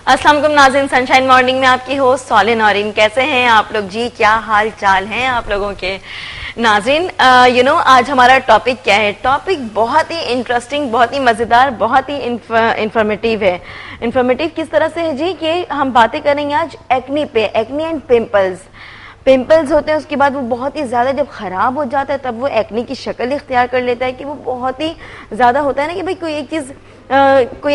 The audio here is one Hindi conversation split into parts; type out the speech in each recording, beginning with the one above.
अस्सलाम वालेकुम नाज़रीन, सनशाइन मॉर्निंग में आपकी होस्ट सॉले नौरीन। कैसे हैं आप लोग जी? क्या हाल चाल हैं आप लोगों के नाज़रीन? आज हमारा टॉपिक क्या है? टॉपिक बहुत ही इंटरेस्टिंग, बहुत ही मज़ेदार, बहुत ही इंफॉर्मेटिव है। इंफॉर्मेटिव किस तरह से है जी कि हम बातें करेंगे आज एक्नी पे, एक्नी एंड पिंपल्स होते हैं। उसके बाद वो बहुत ही ज़्यादा जब ख़राब हो जाता है तब वो एक्नी की शक्ल इख्तियार कर लेता है कि वो बहुत ही ज़्यादा होता है ना कि भाई कोई एक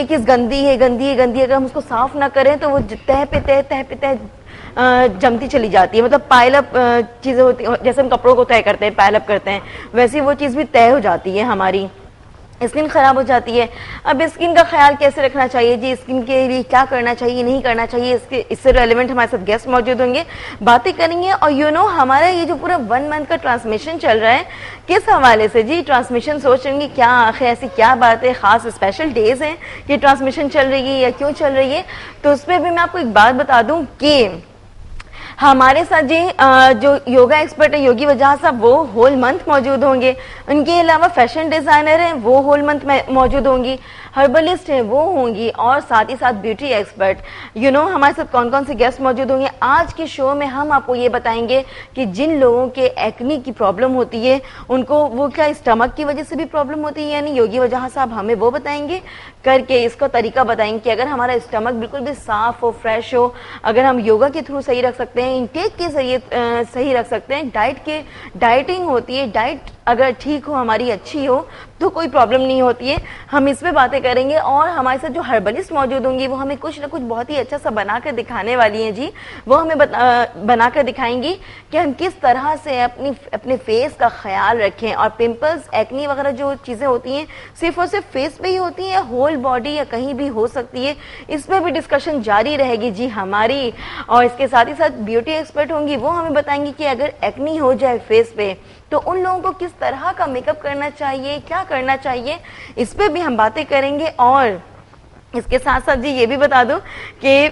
चीज़ गंदी है, अगर हम उसको साफ़ ना करें तो वो तह पे तह जमती चली जाती है। मतलब पायलअप चीज़ें होती हैं, जैसे हम कपड़ों को तय करते हैं, पायलअप करते हैं, वैसे वो चीज़ भी तय हो जाती है, हमारी स्किन खराब हो जाती है। अब स्किन का ख्याल कैसे रखना चाहिए जी, स्किन के लिए क्या करना चाहिए, नहीं करना चाहिए, इससे रेलेवेंट हमारे साथ गेस्ट मौजूद होंगे, बातें करेंगे। और हमारा ये जो पूरा 1 मंथ का ट्रांसमिशन चल रहा है, किस हवाले से जी ट्रांसमिशन सोच रहे क्या आखिर ऐसी क्या बात है, खास स्पेशल डेज हैं कि ट्रांसमिशन चल रही है या क्यों चल रही है, तो उस पर भी मैं आपको एक बात बता दूं कि हमारे साथ जी जो योगा एक्सपर्ट है योगी वजह साहब, वो होल मंथ मौजूद होंगे। उनके अलावा फैशन डिजाइनर हैं, वो होल मंथ में मौजूद होंगी। हर्बलिस्ट हैं, वो होंगी। और साथ ही साथ ब्यूटी एक्सपर्ट हमारे साथ कौन कौन से गेस्ट मौजूद होंगे आज के शो में। हम आपको ये बताएंगे कि जिन लोगों के एक्नी की प्रॉब्लम होती है उनको वो क्या स्टमक की वजह से भी प्रॉब्लम होती है, यानी योगी वजह साहब हमें वो बताएंगे करके, इसका तरीका बताएंगे कि अगर हमारा स्टमक बिल्कुल भी साफ हो, फ्रेश हो, अगर हम योगा के थ्रू सही रख सकते हैं, इंटेक के जरिए सही रख सकते हैं, डाइटिंग होती है, डाइट अगर ठीक हो, हमारी अच्छी हो, तो कोई प्रॉब्लम नहीं होती है। हम इस पे बातें करेंगे। और हमारे साथ जो हर्बलिस्ट मौजूद होंगी वो हमें कुछ ना कुछ बहुत ही अच्छा सा बनाकर दिखाने वाली हैं जी। वो हमें बनाकर दिखाएंगी कि हम किस तरह से अपने फेस का ख्याल रखें। और पिंपल्स, एक्नी वगैरह जो चीजें होती हैं सिर्फ और सिर्फ फेस पे ही होती हैं या होल बॉडी या कहीं भी हो सकती है, इस पर भी डिस्कशन जारी रहेगी जी हमारी। और इसके साथ ही साथ ब्यूटी एक्सपर्ट होंगी, वो हमें बताएंगी कि अगर एक्नी हो जाए फेस पे तो उन लोगों को किस तरह का मेकअप करना चाहिए, क्या करना चाहिए, इस पे भी हम बातें करेंगे। और इसके साथ साथ जी ये भी बता दूं कि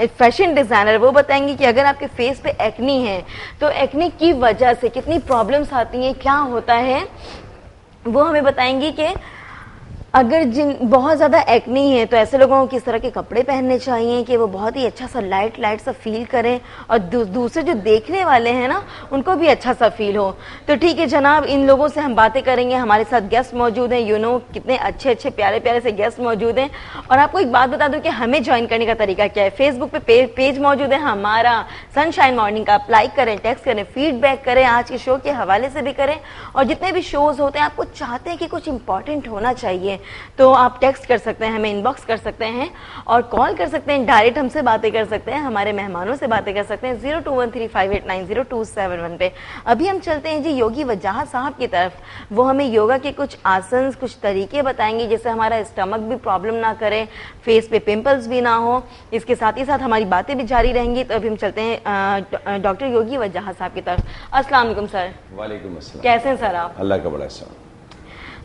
फैशन डिजाइनर वो बताएंगे कि अगर आपके फेस पे एक्नी है तो एक्नी की वजह से कितनी प्रॉब्लम्स आती हैं, क्या होता है, वो हमें बताएंगी कि अगर जिन बहुत ज्यादा एक्नी है तो ऐसे लोगों को किस तरह के कपड़े पहनने चाहिए कि वो बहुत ही अच्छा सा लाइट सा फील करें और दूसरे जो देखने वाले हैं ना उनको भी अच्छा सा फील हो। तो ठीक है जनाब, इन लोगों से हम बातें करेंगे। हमारे साथ गेस्ट मौजूद हैं, कितने अच्छे प्यारे से गेस्ट मौजूद हैं। और आपको एक बात बता दूं कि हमें ज्वाइन करने का तरीका क्या है। फेसबुक पे पेज मौजूद है हमारा सनशाइन मॉर्निंग का, आप लाइक करें, टेक्स्ट करें, फीडबैक करें, आज के शो के हवाले से भी करें। और जितने भी शोज होते हैं आपको चाहते हैं कि कुछ इंपॉर्टेंट होना चाहिए तो आप टेक्स्ट कर सकते हैं, हमें इनबॉक्स कर सकते हैं और कॉल कर सकते हैं, डायरेक्ट हमसे बातें कर सकते हैं, हमारे मेहमानों से बातें कर सकते हैं 0213589027 पे। अभी हम चलते हैं जी योगी वजह साहब की तरफ। वो हमें योगा के कुछ आसन, कुछ तरीके बताएंगे जिससे हमारा स्टमक भी प्रॉब्लम ना करे, फेस पे पिंपल्स भी ना हो। इसके साथ ही साथ हमारी बातें भी जारी रहेंगी। तो अभी हम चलते हैं डॉक्टर योगी वजह साहब की तरफ। अस्सलाम वालेकुम सर। वालेकुम अस्सलाम। कैसे हैं सर आप? अल्लाह का बड़ा एहसान।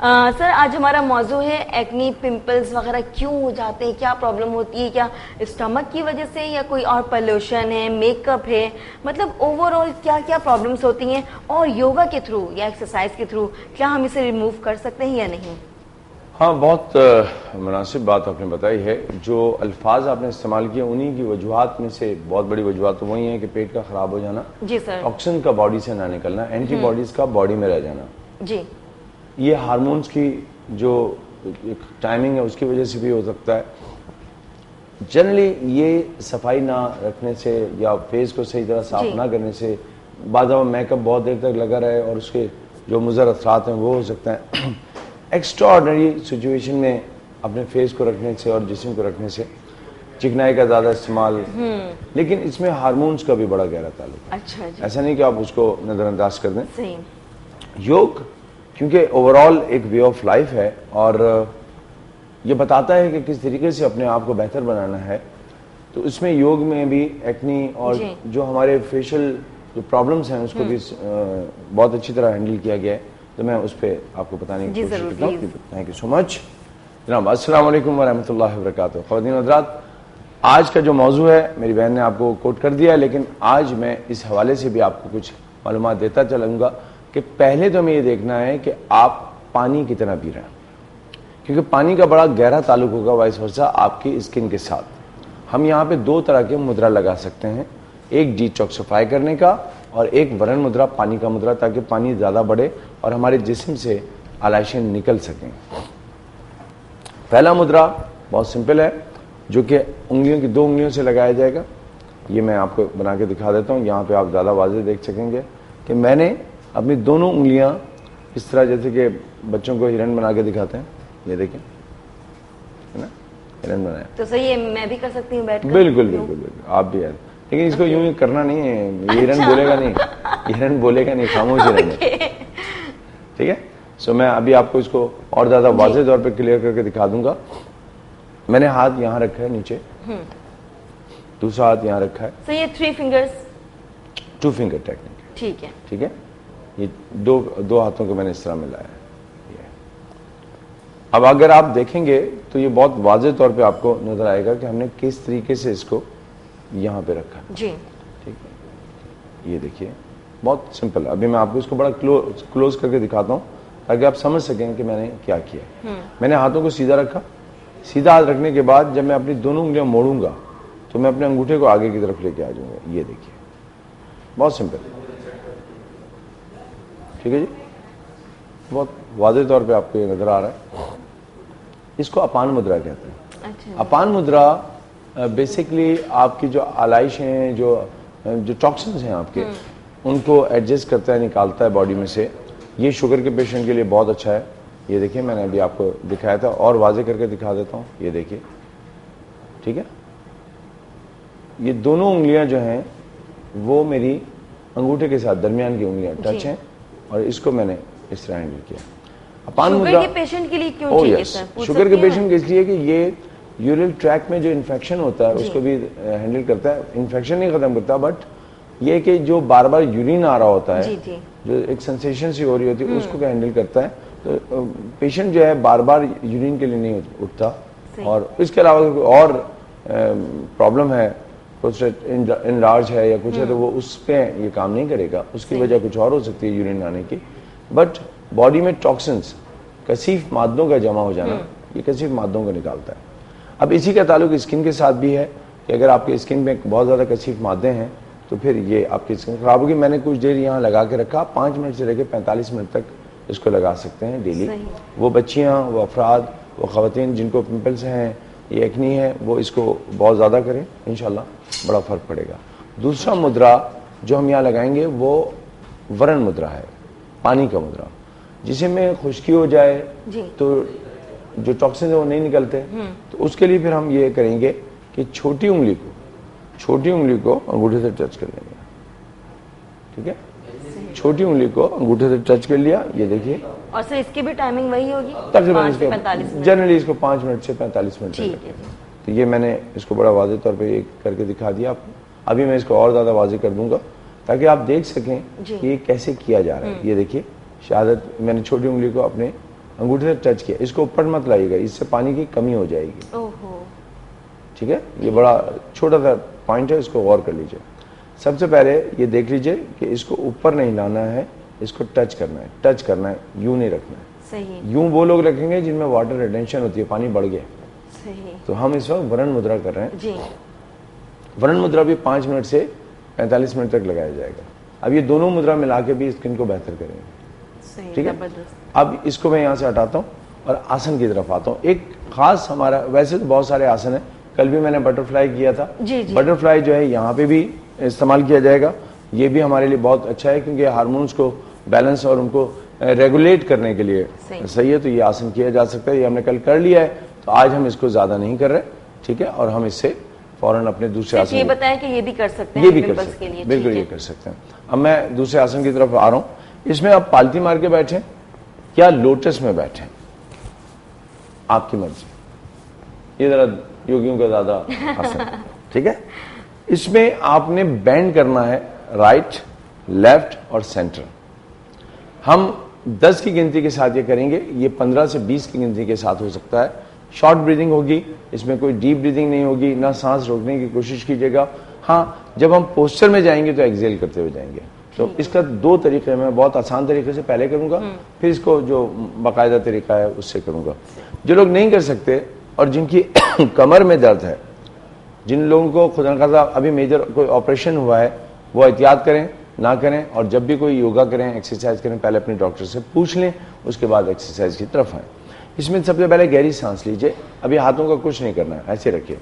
सर आज हमारा मौजू है एक्नी, पिंपल्स वगैरह क्यों हो जाते हैं, क्या प्रॉब्लम होती है, क्या स्टमक की वजह से या कोई और पोल्यूशन है, मेकअप है, मतलब ओवरऑल क्या क्या प्रॉब्लम्स होती हैं और योगा के थ्रू या एक्सरसाइज के थ्रू क्या हम इसे रिमूव कर सकते हैं या नहीं? हाँ, बहुत मुनासिब बात आपने बताई है। जो अल्फाज आपने इस्तेमाल किए उन्हीं की वजूहात में से बहुत बड़ी वजूहात तो वही है कि पेट का खराब हो जाना, जी सर, टॉक्सिन का बॉडी से ना निकलना, एंटीबॉडीज का बॉडी में रह जाना, जी, ये हार्मोन्स की जो एक टाइमिंग है उसकी वजह से भी हो सकता है। जनरली ये सफाई ना रखने से या फेस को सही तरह साफ ना करने से बाद में मेकअप बहुत देर तक लगा रहे और उसके जो मुज़र असरात हैं वो हो सकते हैं। एक्स्ट्रा ऑर्डनरी सिचुएशन में अपने फेस को रखने से और जिस्म को रखने से चिकनाई का ज़्यादा इस्तेमाल, लेकिन इसमें हार्मोन्स का भी बड़ा गहरा ताल्लुक है। अच्छा जी। ऐसा नहीं कि आप उसको नज़रअंदाज कर दें। सही। योग क्योंकि ओवरऑल एक वे ऑफ लाइफ है और ये बताता है कि किस तरीके से अपने आप को बेहतर बनाना है, तो इसमें योग में भी एक्नी और जो हमारे फेशियल जो प्रॉब्लम्स हैं उसको भी बहुत अच्छी तरह हैंडल किया गया है। तो मैं उस पर आपको बताने की कोशिश करता हूँ। थैंक यू सो मच जनाब। अस्सलाम वालेकुम वरहमतुल्लाहि वबरकातुहू। ख़वातीन और हज़रात, आज का जो मौजू है मेरी बहन ने आपको कोट कर दिया है, लेकिन आज मैं इस हवाले से भी आपको कुछ मालूमात देता चलूँगा कि पहले तो हमें ये देखना है कि आप पानी कितना पी रहे हैं, क्योंकि पानी का बड़ा गहरा ताल्लुक होगा वाइस वर्सा आपकी स्किन के साथ। हम यहाँ पे दो तरह के मुद्रा लगा सकते हैं, एक डिटॉक्सिफाई करने का और एक वरण मुद्रा, पानी का मुद्रा, ताकि पानी ज्यादा बढ़े और हमारे जिस्म से आलाइशें निकल सकें। पहला मुद्रा बहुत सिंपल है, जो कि उंगलियों की 2 उंगलियों से लगाया जाएगा। ये मैं आपको बना के दिखा देता हूँ, यहाँ पे आप ज़्यादा वाज़ेह देख सकेंगे कि मैंने अपनी दोनों उंगलियाँ इस तरह, जैसे कि बच्चों को हिरन बना के दिखाते हैं, ये देखें, है ना, हिरन बनाया। तो सही है, मैं भी कर सकती हूँ बैठ कर? बिल्कुल बिल्कुल बिल्कुल, आप भी यार, लेकिन इसको यूं ही करना नहीं है, ये हिरन बोलेगा नहीं, हिरन बोलेगा नहीं, खामोश हिरन है, ठीक है। सो मैं अभी आपको इसको और ज्यादा वाज़ेह तौर पे क्लियर करके दिखा दूंगा। मैंने हाथ यहाँ रखा है नीचे, दूसरा हाथ यहाँ रखा है। सो ये 3 फिंगर्स, 2 फिंगर टेक्निक, ठीक है, ठीक है। ये दो हाथों को मैंने इस तरह मिलाया है। अब अगर आप देखेंगे तो ये बहुत वाज़ेह तौर पे आपको नजर आएगा कि हमने किस तरीके से इसको यहाँ पे रखा जी, ठीक है। ये देखिए बहुत सिंपल है। अभी मैं आपको इसको बड़ा क्लोज करके दिखाता हूँ ताकि आप समझ सकें कि मैंने क्या किया। मैंने हाथों को सीधा रखा, सीधा हाथ रखने के बाद जब मैं अपनी दोनों उंगलियां मोड़ूंगा तो मैं अपने अंगूठे को आगे की तरफ लेके आ जाऊंगा। ये देखिए बहुत सिंपल, ठीक है जी, बहुत वाज़ेह तौर पे आपको ये नजर आ रहा है। इसको अपान मुद्रा कहते हैं। अच्छा। अपान मुद्रा बेसिकली आपकी जो आलाइश हैं, जो टॉक्सिन्स हैं आपके, उनको एडजस्ट करता है, निकालता है बॉडी में से। ये शुगर के पेशेंट के लिए बहुत अच्छा है। ये देखिए मैंने अभी आपको दिखाया था, और वाज़ेह करके दिखा देता हूँ। ये देखिए, ठीक है, ये दोनों उंगलियां जो हैं वो मेरी अंगूठे के साथ दरमियान की उंगलियां टच हैं, और इसको मैंने इस तरह हैंडल किया। अपान मुद्रा शुगर के पेशेंट के लिए क्यों चाहिए सर? पूछ शुगर के सकती हूँ पेशेंट के इसलिए कि ये यूरिनरी ट्रैक में जो इन्फेक्शन होता है उसको भी हैंडल करता है। इन्फेक्शन नहीं खत्म करता, बट ये कि जो बार बार यूरिन आ रहा होता है, जी। जो एक सेंसेशन सी हो रही होती है, उसको हैंडल करता है। तो पेशेंट जो है बार बार यूरिन के लिए नहीं उठता। और इसके अलावा कोई और प्रॉब्लम है, प्रोस्टेट इनलार्ज है या कुछ है, तो वो उस पर ये काम नहीं करेगा। उसकी वजह कुछ और हो सकती है यूरिन आने की, बट बॉडी में टॉक्सिन्स, कसीफ मादों का जमा हो जाना, ये कसीफ मादों को निकालता है। अब इसी का ताल्लुक स्किन के साथ भी है कि अगर आपके स्किन में बहुत ज़्यादा कसीफ मादे हैं तो फिर ये आपकी स्किन खराब होगी। मैंने कुछ देर यहाँ लगा के रखा, 5 मिनट से लेकर 45 मिनट तक इसको लगा सकते हैं डेली। वो बच्चियाँ, वो अफराद, वो ख़वातीन जिनको पिंपल्स हैं, ये एक्नी है, वो इसको बहुत ज़्यादा करें, इंशाल्लाह बड़ा फ़र्क पड़ेगा। दूसरा मुद्रा जो हम यहाँ लगाएंगे वो वरण मुद्रा है, पानी का मुद्रा, जिसे में खुश्की हो जाए तो जो टॉक्सिन है वो नहीं निकलते। तो उसके लिए फिर हम ये करेंगे कि छोटी उंगली को अंगूठे से टच कर लेंगे, ठीक है। छोटी उंगली को अंगूठे से टच कर लिया, ये देखिए। और सर इसकी भी टाइमिंग वही होगी, तकरीबन जनरली इसको 5 मिनट से 45 मिनट तक। तो ये मैंने इसको बड़ा वाज़ेह तौर पे ये करके दिखा दिया आपको। अभी मैं इसको और ज़्यादा वाज़ेह कर दूंगा ताकि आप देख सकें कि ये कैसे किया जा रहा है। ये देखिए, शहादत मैंने छोटी उंगली को अपने अंगूठे से टच किया। इसको ऊपर मत लाइएगा, इससे पानी की कमी हो जाएगी, ठीक है। ये बड़ा छोटा सा पॉइंट है, इसको गौर कर लीजिए। सबसे पहले ये देख लीजिए कि इसको ऊपर नहीं लाना है, इसको टच करना है, यूं नहीं रखना है। सही। यूं वो लोग रखेंगे जिनमें वाटर रिटेंशन होती है, पानी बढ़ गया। सही। तो हम इस वक्त वरण मुद्रा कर रहे हैं जी। वरण मुद्रा भी 5 मिनट से 45 मिनट तक लगाया जाएगा। अब ये दोनों मुद्रा मिला के भी स्किन को बेहतर करेंगे, ठीक है। अब इसको मैं यहाँ से हटाता हूँ और आसन की तरफ आता हूँ। एक खास हमारा, वैसे तो बहुत सारे आसन है, कल भी मैंने बटरफ्लाई किया था। बटरफ्लाई जो है यहाँ पे भी इस्तेमाल किया जाएगा। ये भी हमारे लिए बहुत अच्छा है क्योंकि हार्मोन्स को बैलेंस और उनको रेगुलेट करने के लिए सही है। तो ये आसन किया जा सकता है, ये हमने कल कर लिया है, तो आज हम इसको ज्यादा नहीं कर रहे, ठीक है। और हम इससे फौरन अपने दूसरे आसन, ये बताएं कि ये भी कर सकते हैं, ये भी कर सकते हैं, बिल्कुल ये कर सकते हैं। अब मैं दूसरे आसन की तरफ आ रहा हूँ। इसमें आप पालती मार के बैठे या लोटस में बैठे, आपकी मर्जी। ये जरा योगियों का ज्यादा आसन, ठीक है। इसमें आपने बेंड करना है राइट, लेफ्ट और सेंटर। हम 10 की गिनती के साथ ये करेंगे, ये 15 से 20 की गिनती के साथ हो सकता है। शॉर्ट ब्रीदिंग होगी, इसमें कोई डीप ब्रीदिंग नहीं होगी, ना सांस रोकने की कोशिश कीजिएगा। हाँ, जब हम पोस्चर में जाएंगे तो एक्सेल करते हुए जाएंगे। तो इसका 2 तरीके में, बहुत आसान तरीके से पहले करूंगा, फिर इसको जो बाकायदा तरीका है उससे करूंगा। जो लोग नहीं कर सकते और जिनकी कमर में दर्द है जिन लोगों को खुदा न खास्ता अभी मेजर कोई ऑपरेशन हुआ है वो एहतियात करें, ना करें, और जब भी कोई योगा करें, एक्सरसाइज करें, पहले अपने डॉक्टर से पूछ लें, उसके बाद एक्सरसाइज की तरफ आए। इसमें सबसे पहले गहरी सांस लीजिए। अभी हाथों का कुछ नहीं करना है, ऐसे रखिए,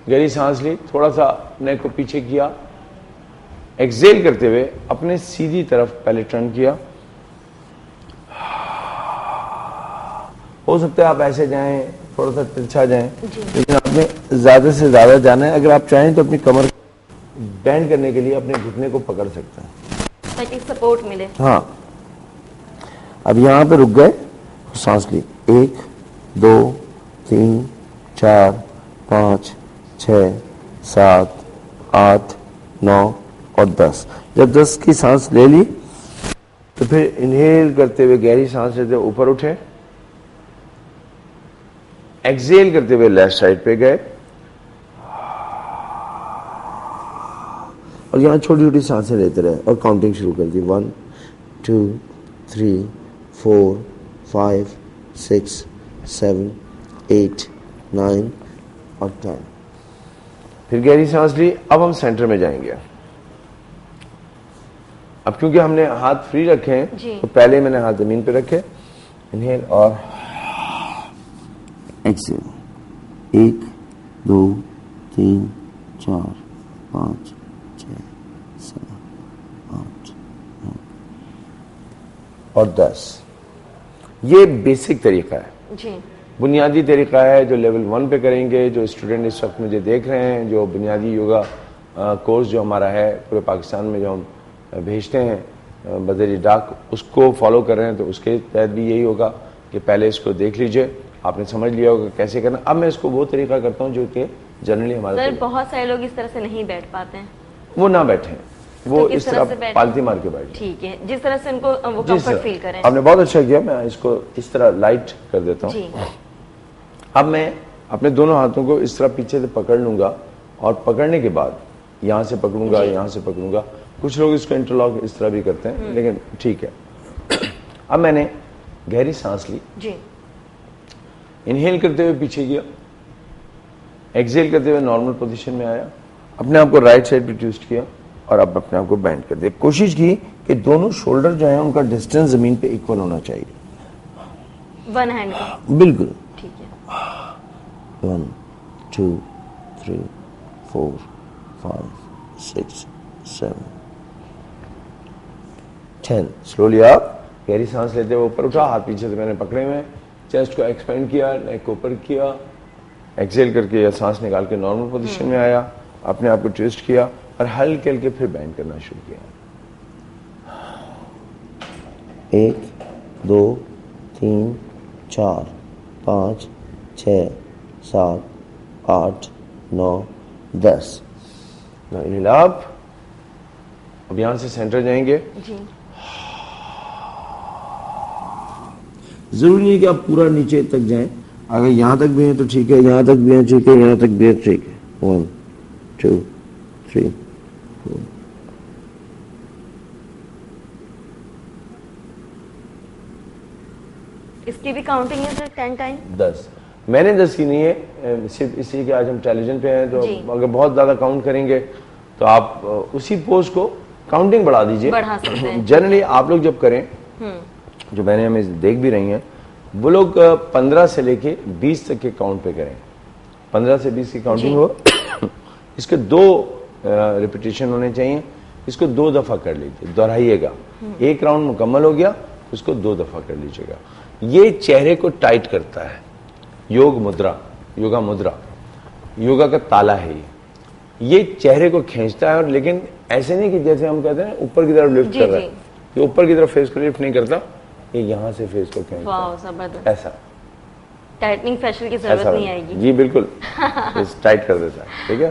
गहरी सांस ली, थोड़ा सा नेक को पीछे किया, एक्सेल करते हुए अपने सीधी तरफ पहले टर्न किया। हो सकता है आप ऐसे जाएं, थोड़ा सा तिरछा जाएं, लेकिन आपने ज्यादा से ज्यादा जाना है। अगर आप चाहें तो अपनी कमर बैंड करने के लिए अपने घुटने को पकड़ सकते हैं ताकि सपोर्ट मिले। हाँ, अब यहां पे रुक गए, सांस ली, 1 2 3 4 5 6 7 8 9 और 10। जब 10 की सांस ले ली तो फिर इनहेल करते हुए गहरी सांस लेते हुए ऊपर उठे, एक्सेल करते हुए लेफ्ट साइड पे गए, और यहां छोटी छोटी सांसें लेते रहे और काउंटिंग शुरू कर दी। 1 2 3 4 5 6 7 8 9 और 10। फिर गहरी सांस ली। अब हम सेंटर में जाएंगे। अब क्योंकि हमने हाथ फ्री रखे हैं तो पहले मैंने हाथ जमीन पे रखे, इनहेल और एक्सेल, 1 2 3 4 5 6 7 8 9 और 10। ये बेसिक तरीका है जी। बुनियादी तरीका है जो लेवल 1 पे करेंगे। जो स्टूडेंट इस वक्त मुझे देख रहे हैं, जो बुनियादी योगा कोर्स जो हमारा है पूरे पाकिस्तान में, जो हम भेजते हैं बज़रिए डाक, उसको फॉलो कर रहे हैं, तो उसके तहत भी यही होगा कि पहले इसको देख लीजिए, आपने समझ लिया होगा कैसे करना। अब मैं इसको वो तरीका करता हूँ जो कि जनरली हमारे सर बहुत सारे लोग इस तरह से नहीं बैठ पाते हैं, वो ना बैठे, वो तो इस तरह पालती मार के बैठे। ठीक है, जिस तरह से उनको वो कंफर्ट फील करें। आपने बहुत अच्छा किया। मैं इसको इस तरह लाइट कर देता हूँ। अब मैं अपने दोनों हाथों को इस तरह पीछे से पकड़ लूंगा, और पकड़ने के बाद यहां से पकड़ूंगा, यहां से पकड़ूंगा। कुछ लोग इसको इंटरलॉक इस तरह भी करते हैं, लेकिन ठीक है। अब मैंने गहरी सांस ली जी। इनहेल करते हुए पीछे गया, एक्सेल करते हुए नॉर्मल पोजीशन में आया, अपने आप को राइट साइड पे ट्विस्ट किया, और अब अपने आप को बैंड कर दिया। कोशिश की कि दोनों शोल्डर जो है उनका डिस्टेंस जमीन पे इक्वल होना चाहिए, वन हैंड का। बिल्कुल। ठीक है। 1 2 3 4 5 6 7 10। स्लोली आप गहरी सांस लेते हुए ऊपर उठा, हाथ पीछे से मैंने पकड़े हुए, चेस्ट को एक्सपेंड किया, नेक को ऊपर किया, एक्सेल करके या सांस निकाल के नॉर्मल पोजीशन में आया, अपने आप को ट्विस्ट किया, और हल्के हल्के फिर बैंड करना शुरू किया। 1 2 3 4 5 6 7 8 9 10। अब यहां से सेंटर जाएंगे जी। जरूरी नहीं कि आप पूरा नीचे तक जाएं, अगर यहां तक भी है तो ठीक है, यहां तक भी है ठीक है, यहां तक भी है ठीक है। 1 2 3 4। इसकी भी काउंटिंग है सर 10 टाइम? 10। मैंने 10 की नहीं है, सिर्फ इसलिए कि आज हम टेलीविजन पे हैं, तो अगर बहुत ज्यादा काउंट करेंगे तो आप उसी पोज को काउंटिंग बढ़ा दीजिए, बढ़ा सकते हैं। जनरली आप लोग जब करें, जो मैंने हमें देख भी रही हैं, वो लोग 15 से लेके 20 तक के काउंट पे करें। 15 से 20 की काउंटिंग हो, इसके 2 रिपीटेशन होने चाहिए। इसको 2 दफा कर लीजिए, दोहराइएगा। 1 राउंड मुकम्मल हो गया, उसको 2 दफा कर लीजिएगा। ये चेहरे को टाइट करता है। योग मुद्रा, योगा मुद्रा, योगा का ताला है ये चेहरे को खींचता है, और लेकिन ऐसे नहीं कि जैसे हम कहते हैं ऊपर की तरफ लिफ्ट कर रहा है, ये ऊपर की तरफ फेस को लिफ्ट नहीं करता, ये यहां से फेस को खींचता है, ऐसा। टाइटनिंग फेशियल की जरूरत नहीं आएगी। जी बिल्कुल, टाइट कर देता है। ठीक है,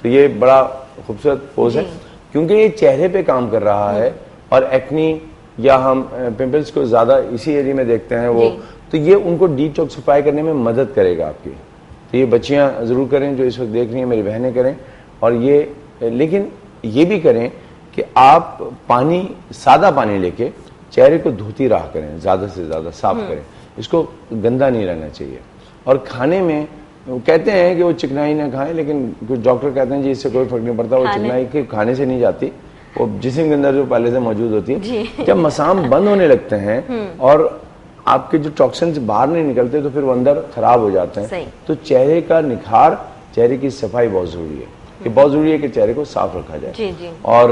तो ये बड़ा खूबसूरत पोज है, क्योंकि ये चेहरे पे काम कर रहा है, और एक्नी या हम पिंपल्स को ज्यादा इसी एरिया में देखते हैं वो, तो ये उनको डिटॉक्सिफाई करने में मदद करेगा आपकी। तो ये बच्चियां जरूर करें जो इस वक्त देख रही हैं, मेरी बहनें करें, और ये लेकिन ये भी करें कि आप पानी, सादा पानी लेके चेहरे को धोती रहा करें, ज्यादा से ज्यादा साफ करें, इसको गंदा नहीं रहना चाहिए। और खाने में वो कहते हैं कि वो चिकनाई ना खाएं, लेकिन कुछ डॉक्टर कहते हैं जी इससे कोई फर्क नहीं पड़ता, वो चिकनाई के खाने से नहीं जाती, वो जिस्म के अंदर जो पहले से मौजूद होती है। जब मसाम बंद होने लगते हैं और आपके जो टॉक्सिन्स बाहर नहीं निकलते तो फिर वो अंदर खराब हो जाते हैं। तो चेहरे का निखार, चेहरे की सफाई बहुत जरूरी है, कि बहुत जरूरी है कि चेहरे को साफ रखा जाए। जी जी। और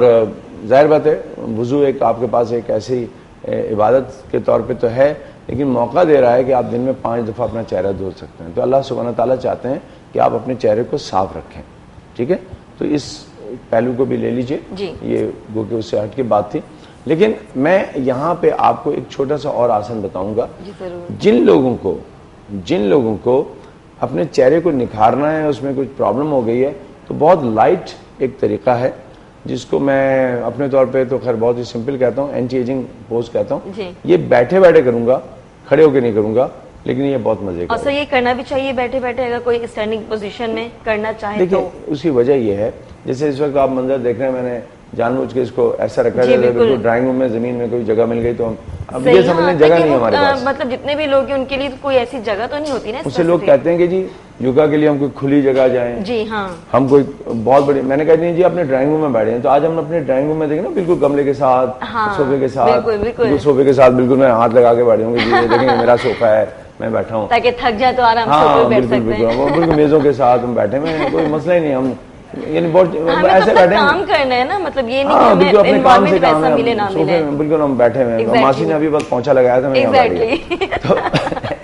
जाहिर बात है वुजू एक आपके पास एक ऐसी इबादत के तौर पे तो है, लेकिन मौका दे रहा है कि आप दिन में 5 दफा अपना चेहरा धो सकते हैं। तो अल्लाह सुब्हानहू तआला चाहते हैं कि आप अपने चेहरे को साफ रखें, ठीक है। तो इस पहलू को भी ले लीजिए, ये वो कि उससे हट के बात थी। लेकिन मैं यहाँ पे आपको एक छोटा सा और आसन बताऊंगा। जिन लोगों को अपने चेहरे को निखारना है, उसमें कुछ प्रॉब्लम हो गई है, तो बहुत लाइट एक तरीका है जिसको मैं अपने तौर पे तो खैर बहुत ही सिंपल कहता हूँ, एंटी एजिंग पोज कहता हूँ। ये बैठे बैठे करूंगा, खड़े होके नहीं करूंगा, लेकिन ये बहुत मजे का। और सर ये करना भी चाहिए बैठे बैठे, अगर कोई स्टैंडिंग पोजीशन में करना चाहे तो? उसकी वजह ये है, जैसे इस वक्त आप मंजर देख रहे हैं, मैंने जानबूझ के इसको ऐसा रखा है, बिल्कुल ड्राइंग रूम में जमीन में कोई जगह मिल गई तो हम अब ये समझ लें जगह नहीं हमारे पास। मतलब जितने भी लोग हैं उनके लिए तो कोई ऐसी जगह तो नहीं होती ना। उससे लोग कहते हैं कि जी योगा के लिए हम कोई खुली जगह जाएं। जी हाँ। हम कोई बहुत बड़ी, मैंने कहा नहीं जी अपने ड्राइंग रूम में बैठे हैं, तो आज हम अपने ड्राइंग रूम में देखें ना, बिल्कुल गमले के साथ, सोफे के साथ, बिल्कुल सोफे के साथ बिल्कुल मैं हाथ लगा के बैठे होंगे, जी ये देखेंगे मेरा सोफा है, मैं बैठा हूँ, ताकि थक जाए तो आराम से बैठ सकते हैं। बिल्कुल मेजों के साथ हम बैठे हैं, कोई मसला ही नहीं। हम यानी बहुत ऐसे बैठे काम करना है ना, मतलब ये नहीं हाँ, कि बिल्कुल अपने काम से काम है, मिले ना सोफे में बिल्कुल हम बैठे हुए हैं। मासी ने अभी बस पोंछा लगाया था, मैं तो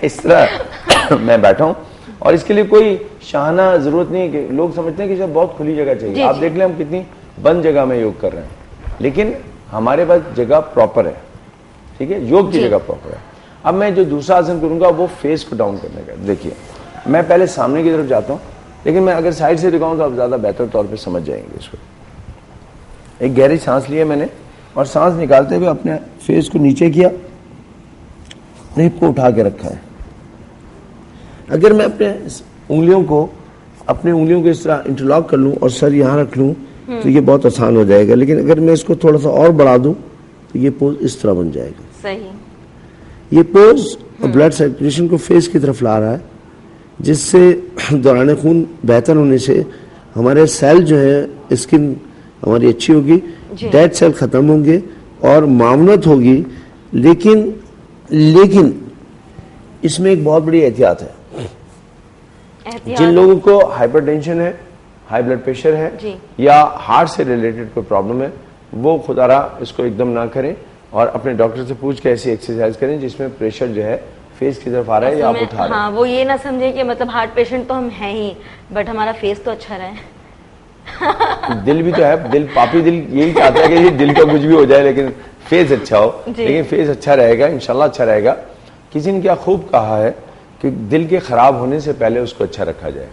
इस तरह मैं बैठा हूँ। और इसके लिए कोई शाहाना जरूरत नहीं है कि लोग समझते हैं कि सब बहुत खुली जगह चाहिए। आप देख लें हम कितनी बंद जगह में योग कर रहे हैं, लेकिन हमारे पास जगह प्रॉपर है, ठीक है, योग की जगह प्रॉपर है। अब मैं जो दूसरा आसन करूंगा वो फेस को डाउन करने का। देखिए मैं पहले सामने की तरफ जाता हूँ, लेकिन मैं अगर साइड से दिखाऊं तो आप ज्यादा बेहतर तौर पे समझ जाएंगे इसको। एक गहरी सांस लिया मैंने और सांस निकालते हुए अपने फेस को नीचे किया, हिप को उठा के रखा है। अगर मैं अपने उंगलियों को इस तरह इंटरलॉक कर लूं और सर यहां रख लूं तो ये बहुत आसान हो जाएगा, लेकिन अगर मैं इसको थोड़ा सा और बढ़ा दूं तो ये पोज इस तरह बन जाएगा। सही। ये पोज ब्लड सर्कुलेशन को फेस की तरफ ला रहा है, जिससे दौरान खून बेहतर होने से हमारे सेल जो है, स्किन हमारी अच्छी होगी, डेड सेल खत्म होंगे और मावनत होगी। लेकिन इसमें एक बहुत बड़ी एहतियात है। जिन लोगों को हाइपरटेंशन है, हाई ब्लड प्रेशर है या हार्ट से रिलेटेड कोई प्रॉब्लम है, वो खुदारा इसको एकदम ना करें और अपने डॉक्टर से पूछ के ऐसी एक्सरसाइज करें जिसमें प्रेशर जो है फेस की तरफ आ रहा है या आप उठा रहे हैं। हाँ, वो ये ना समझे कि मतलब हार्ट पेशेंट तो हम हैं ही, बट हमारा फेस तो अच्छा रहे। दिल भी तो है, दिल पापी दिल यही चाहता है कि दिल का कुछ भी हो जाए लेकिन फेस अच्छा हो, लेकिन फेस अच्छा रहेगा, इंशाल्लाह अच्छा रहेगा। किसी ने क्या खूब कहा है कि दिल के खराब होने से पहले उसको अच्छा रखा जाए,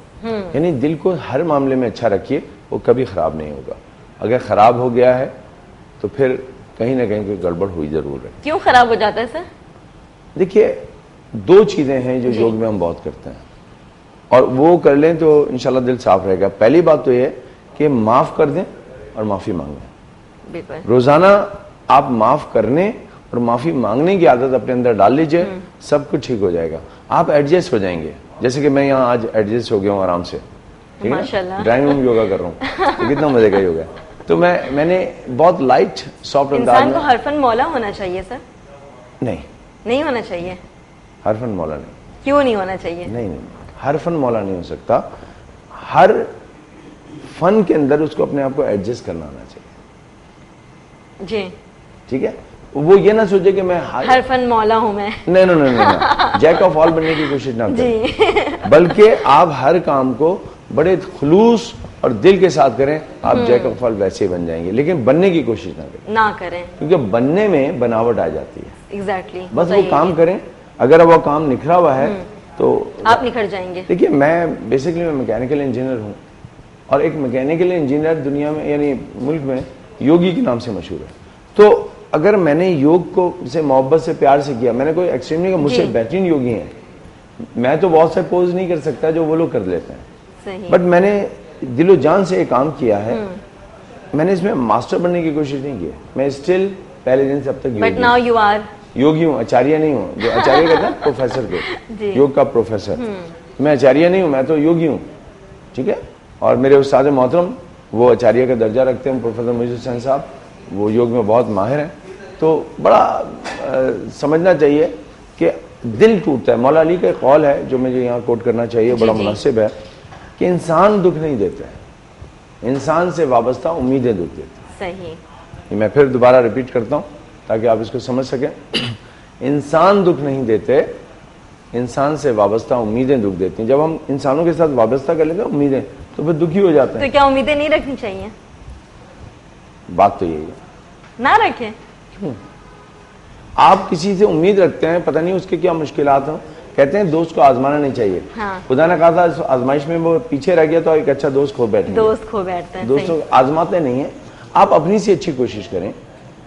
यानी दिल को हर मामले में अच्छा रखिए, वो कभी खराब नहीं होगा। अगर खराब हो गया है तो फिर कहीं ना कहीं कोई गड़बड़ हुई जरूर है। क्यों खराब हो जाता है सर? देखिए 2 चीजें हैं जो योग में हम बहुत करते हैं और वो कर लें तो इंशाल्लाह दिल साफ रहेगा। पहली बात तो ये कि माफ कर दें और माफी मांगें। रोजाना आप माफ करने और माफी मांगने की आदत अपने अंदर डाल लीजिए, सब कुछ ठीक हो जाएगा। आप एडजस्ट हो जाएंगे, जैसे कि मैं यहाँ आज एडजस्ट हो गया हूँ आराम से, ठीक है, ड्राइंग रूम योगा कर रहा हूँ, तो कितना मजे का योगा है। तो मैंने बहुत लाइट सॉफ्ट अंदाज में। इंसान को हरफन मौला होना चाहिए सर? नहीं होना चाहिए। हरफन मौला नहीं। क्यों नहीं होना चाहिए? नहीं, हरफन मौला नहीं हो सकता। हर फन के अंदर उसको अपने आप को एडजस्ट करना आना चाहिए जी, ठीक है। वो ये ना सोचे कि मैं हरफन मौला हूं मैं। नहीं, जैक ऑफ ऑल बनने की कोशिश ना करें, बल्कि आप हर काम को बड़े खुलूस और दिल के साथ करें। आप जैक ऑफ ऑल वैसे ही बन जाएंगे, लेकिन बनने की कोशिश ना करें, क्योंकि बनने में बनावट आ जाती है। एग्जैक्टली। बस वो काम करें, अगर वो काम निखरा हुआ है तो आप निखर जाएंगे। देखिए मैं बेसिकली मैकेनिकल इंजीनियर हूँ और एक मैकेनिकल इंजीनियर दुनिया में यानी मुल्क में योगी के नाम से मशहूर है। तो अगर मैंने योग को से मोहब्बत से प्यार से किया, मैंने कोई एक्सट्रीम नहीं, मुझसे बेहतरीन योगी हैं, मैं तो बहुत से पोज नहीं कर सकता जो वो लोग कर लेते हैं, बट मैंने दिलो जान से ये काम किया है। मैंने इसमें मास्टर बनने की कोशिश नहीं की, मैं स्टिल पहले दिन से अब तक बट नाउ यू आर योगी हूँ, आचार्य नहीं हूँ। जो आचार्य कहते हैं प्रोफेसर को, योग का प्रोफेसर, मैं आचार्य नहीं हूं, मैं तो योगी हूं, ठीक है। और मेरे उस्ताद मोहतरम वो आचार्य का दर्जा रखते हैं, प्रोफेसर मुजीब हुसैन साहब, वो योग में बहुत माहिर हैं। तो बड़ा समझना चाहिए कि दिल टूटता है। मौला अली का एक कौल है जो मुझे यहाँ कोट करना चाहिए, बड़ा मुनासिब है, कि इंसान दुख नहीं देता है, इंसान से वाबस्ता उम्मीदें दुख देती हैं। सही। मैं फिर दोबारा रिपीट करता हूँ ताकि आप इसको समझ सकें। इंसान दुख नहीं देते, इंसान से वाबस्ता उम्मीदें दुख देती हैं। जब हम इंसानों के साथ वाबस्ता कर लेते हैं उम्मीदें, तो फिर दुखी हो जाते हैं। तो क्या उम्मीदें नहीं रखनी चाहिए? बात तो यही है, ना रखें। क्यों? आप किसी से उम्मीद रखते हैं, पता नहीं उसके क्या मुश्किलात हो। कहते हैं दोस्त को आजमाना नहीं चाहिए। हाँ। खुदा ने कहा था इस आजमाइश में वो पीछे रह गया तो एक अच्छा दोस्त खो बैठे। दोस्त खो बैठते हैं। दोस्तों आजमाते नहीं है। आप अपनी से अच्छी कोशिश करें,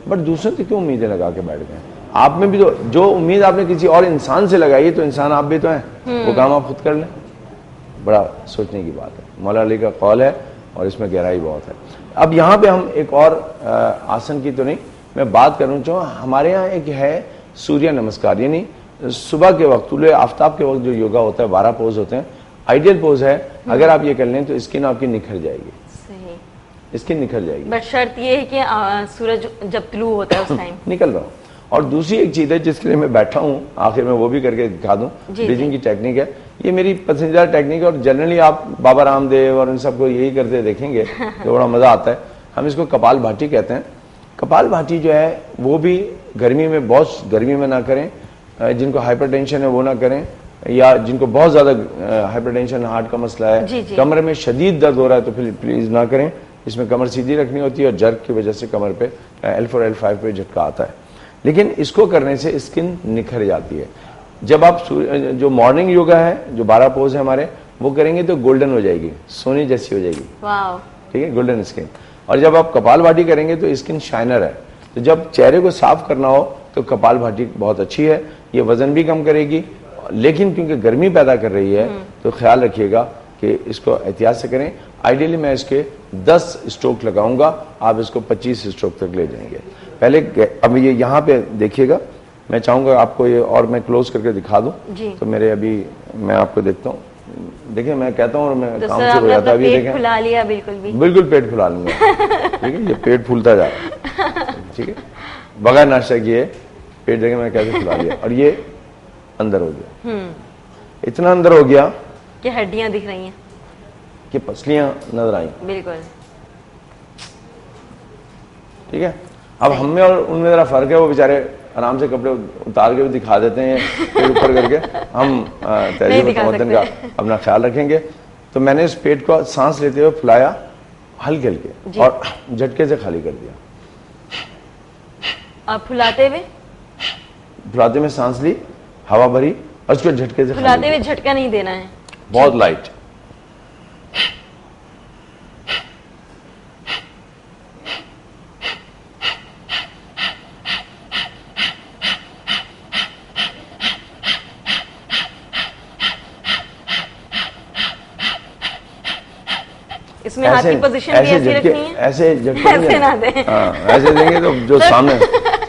बट दूसरों से क्यों उम्मीदें लगा के बैठ गए? आप में भी तो जो उम्मीद आपने किसी और इंसान से लगाई है, तो इंसान आप भी तो हैं, वो काम आप खुद कर लें। बड़ा सोचने की बात है। मौला अली का कौल है और इसमें गहराई बहुत है। अब यहाँ पे हम एक और आसन की तो नहीं, मैं बात करना चाहूँ। हमारे यहाँ एक है सूर्य नमस्कार, यानी सुबह के वक्त तुले आफ्ताब के वक्त जो योगा होता है, 12 पोज होते हैं, आइडियल पोज है। अगर आप ये कर लें तो स्किन आपकी निखर जाएगी। सही। स्किन निखर जाएगी, बट शर्त ये है कि सूरज जब तुलू होता है उस टाइम निकल रहा हूँ। और दूसरी एक चीज है जिसके लिए मैं बैठा हूँ, आखिर में वो भी करके दिखा दूं। ब्रीजिंग की टेक्निक है, ये मेरी पसंदीदा टेक्निक है और जनरली आप बाबा रामदेव और इन सबको यही करते देखेंगे तो बड़ा मजा आता है। हम इसको कपाल भाटी कहते हैं। कपाल भाटी जो है वो भी गर्मी में, बहुत गर्मी में ना करें। जिनको हाइपरटेंशन है वो ना करें, या जिनको बहुत ज्यादा हाइपरटेंशन, हार्ट का मसला है, कमर में शदीद दर्द हो रहा है, तो फिर प्लीज ना करें। इसमें कमर सीधी रखनी होती है और जर्क की वजह से कमर पे L4 L5 पे झटका आता है। लेकिन इसको करने से स्किन निखर जाती है। जब आप जो मॉर्निंग योगा है, जो 12 पोज है हमारे, वो करेंगे तो गोल्डन हो जाएगी, सोने जैसी हो जाएगी। वाव। ठीक है, गोल्डन स्किन। और जब आप कपाल भाटी करेंगे तो स्किन शाइनर है। तो जब चेहरे को साफ करना हो तो कपाल भाटी बहुत अच्छी है। ये वजन भी कम करेगी, लेकिन क्योंकि गर्मी पैदा कर रही है तो ख्याल रखिएगा कि इसको एहतियात से करें। आइडियली मैं इसके 10 स्ट्रोक लगाऊंगा, आप इसको 25 स्ट्रोक तक ले जाएंगे। पहले अब ये यहाँ पे देखिएगा, मैं चाहूंगा आपको ये और मैं क्लोज करके दिखा दूं। तो मेरे अभी मैं आपको देखता हूँ, देखिए मैं कहता हूँ और मैं तो काम शुरू हो जाता है। अभी देखें, फुला लिया बिल्कुल पेट फुला लूंगा। ठीक है, ये पेट फूलता जा रहा है। ठीक है, बगैर नाश्ता किए पेट देखें मैं कैसे फुला लिया, और ये अंदर हो गया, इतना अंदर हो गया कि हड्डियां दिख रही हैं, कि पसलियां नजर आई। बिल्कुल। ठीक है, अब हम में और उनमें जरा फर्क है। वो बेचारे आराम से कपड़े उतार के भी दिखा देते हैं पेट ऊपर करके। हम तहजीब तमद्दुन का अपना ख्याल रखेंगे। तो मैंने इस पेट को सांस लेते हुए फुलाया हल्के हल्के और झटके से खाली कर दिया। अब फुलाते में सांस ली, हवा भरी और उसको झटके से फुलाते हुए झटका नहीं देना है, बहुत लाइट। इसमें हाथ की पोजीशन भी ऐसी रखनी है, ऐसे झटके ऐसे ना दे। ऐसे देंगे तो जो सामने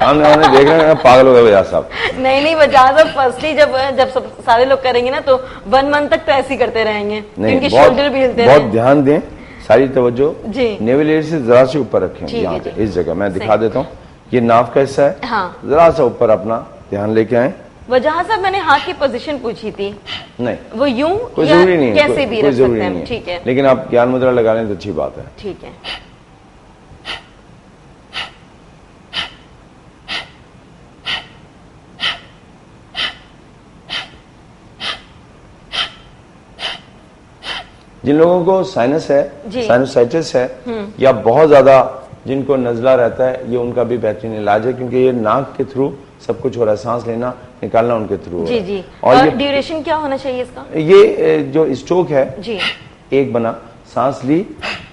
वाले देख रहे हैं पागल हो गए बजाज साहब। नहीं बजाज साहब, फर्स्टली जब सब सारे लोग करेंगे ना तो 1 मंथ तक तो ऐसे ही करते रहेंगे, क्योंकि शोल्डर भी हिलते हैं। बहुत ध्यान दें, सारी तवज्जो जी नेवल एयर से जरा से ऊपर रखें। यहाँ पे इस जगह मैं दिखा देता हूँ, ये नाभ का हिस्सा है। हाँ। जरा सा ऊपर अपना ध्यान लेके आए। वजह साहब मैंने हाथ की पोजीशन पूछी थी, नहीं वो यूं कोई या जरूरी नहीं है, कैसे भी कोई रख जरूरी सकते नहीं हैं। ठीक है, लेकिन आप ज्ञान मुद्रा लगा लें तो अच्छी बात है। ठीक है। जिन लोगों को साइनस है, साइनोसाइटिस है, या बहुत ज्यादा जिनको नजला रहता है, ये उनका भी बेहतरीन इलाज है, क्योंकि ये नाक के थ्रू सब कुछ हो रहा है, सांस लेना निकालना उनके थ्रू हो रहा है। जी। और ड्यूरेशन क्या होना चाहिए इसका? ये जो स्ट्रोक है जी, एक बना, सांस ली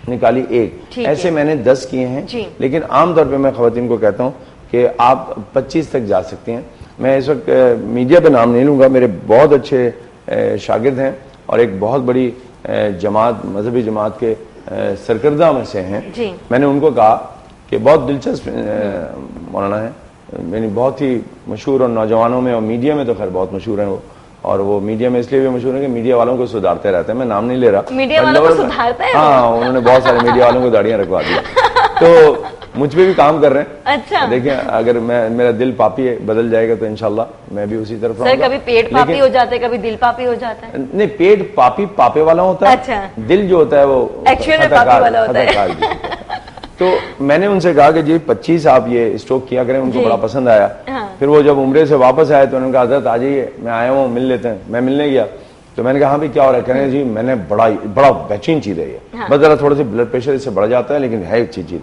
निकाली एक, ऐसे मैंने 10 किए हैं। लेकिन आमतौर पे मैं खवातीन को कहता हूँ कि आप 25 तक जा सकती हैं। मैं इस वक्त मीडिया पे नाम नहीं लूंगा, मेरे बहुत अच्छे शागिर्द हैं और एक बहुत बड़ी जमात, मजहबी जमात के सरकर्दा में से हैं। मैंने उनको कहा कि बहुत दिलचस्प मौलाना है, यानी बहुत ही मशहूर और नौजवानों में और मीडिया में तो खैर बहुत मशहूर हैं वो, और वो मीडिया में इसलिए भी मशहूर है कि मीडिया वालों को सुधारते रहते हैं। मैं नाम नहीं ले रहा, मीडिया वालों को सुधारते हैं? हाँ, उन्होंने बहुत सारे मीडिया वालों को दाढ़ियां रखवा दी। तो मुझ पे भी काम कर रहे हैं। अच्छा। देखिए, अगर मेरा दिल पापी बदल जाएगा तो इंशाल्लाह मैं भी उसी तरफ सर कभी पेट पापी हो जाता है, कभी दिल पापी हो जाता है। नहीं, पेट पापी पापे वाला होता है। अच्छा। दिल जो होता है वो एक्चुअल में पापी वाला होता है। तो मैंने उनसे कहा कि जी 25 आप ये स्टॉक किया करें, उनको बड़ा पसंद आया। हाँ। फिर वो जब उम्रे से वापस आए तो उन्होंने कहा हज़रत आ जाइए, मैं आया हूँ, मिल लेते हैं। मैं मिलने गया तो मैंने कहा हाँ भी क्या हो रहा है? कह रहे हैं जी मैंने बड़ा बेहतरीन चीज है ये। हाँ। बस जरा थोड़ा सा ब्लड प्रेशर इससे बढ़ जाता है लेकिन है अच्छी चीज।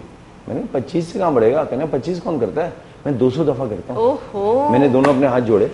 मैंने 25 से कहाँ बढ़ेगा? कहना 25 कौन करता है? मैं 200 दफा करता हूँ। मैंने दोनों अपने हाथ जोड़े,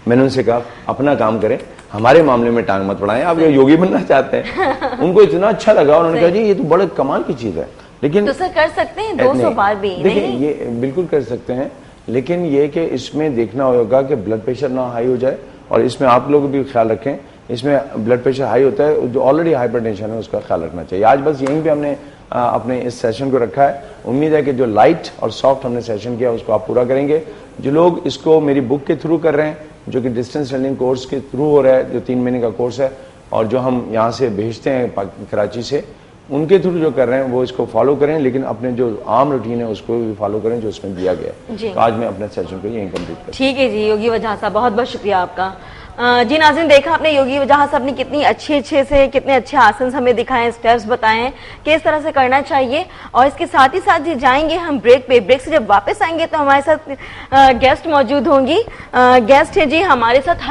मैंने उनसे कहा अपना काम करें, हमारे मामले में टांग मत बढ़ाएं। आप ये योगी बनना चाहते हैं। उनको इतना अच्छा लगा, उन्होंने कहा जी ये तो बड़े कमाल की चीज है। लेकिन तो सर कर सकते हैं 200 बार भी? देखिए ये बिल्कुल कर सकते हैं, लेकिन ये कि इसमें देखना होगा कि ब्लड प्रेशर ना हाई हो जाए। और इसमें आप लोग भी ख्याल रखें, इसमें ब्लड प्रेशर हाई होता है, जो ऑलरेडी हाइपरटेंशन है उसका ख्याल रखना चाहिए। आज बस यहीं पे हमने अपने इस सेशन को रखा है। उम्मीद है कि जो लाइट और सॉफ्ट हमने सेशन किया उसको आप पूरा करेंगे। जो लोग इसको मेरी बुक के थ्रू कर रहे हैं, जो कि डिस्टेंस लर्निंग कोर्स के थ्रू हो रहा है, जो 3 महीने का कोर्स है और जो हम यहाँ से भेजते हैं कराची से, उनके थ्रू जो कर रहे हैं वो इसको फॉलो करें, लेकिन अपने जो आम रूटीन है उसको भी फॉलो करें जो उसमें दिया गया है। तो आज मैं अपने सेशन को यहीं कंप्लीट कर। ठीक है जी योगी वजह साहब, बहुत बहुत शुक्रिया आपका। जी नाज़रीन, देखा आपने योगी वजह साहब ने कितनी अच्छे से कितने अच्छे आसन हमें दिखाए, स्टेप्स बताए किस तरह से करना चाहिए। और इसके साथ ही साथ जी जाएंगे हम ब्रेक पे। ब्रेक से जब वापस आएंगे तो हमारे साथ गेस्ट मौजूद होंगी। गेस्ट है जी हमारे साथ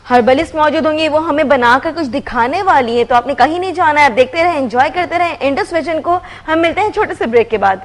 हर्बलिस्ट मौजूद होंगी, वो हमें बनाकर कुछ दिखाने वाली है। तो आपने कहीं नहीं जाना है, आप देखते रहे, एंजॉय करते रहे इंडस विजन को। हम मिलते हैं छोटे से ब्रेक के बाद।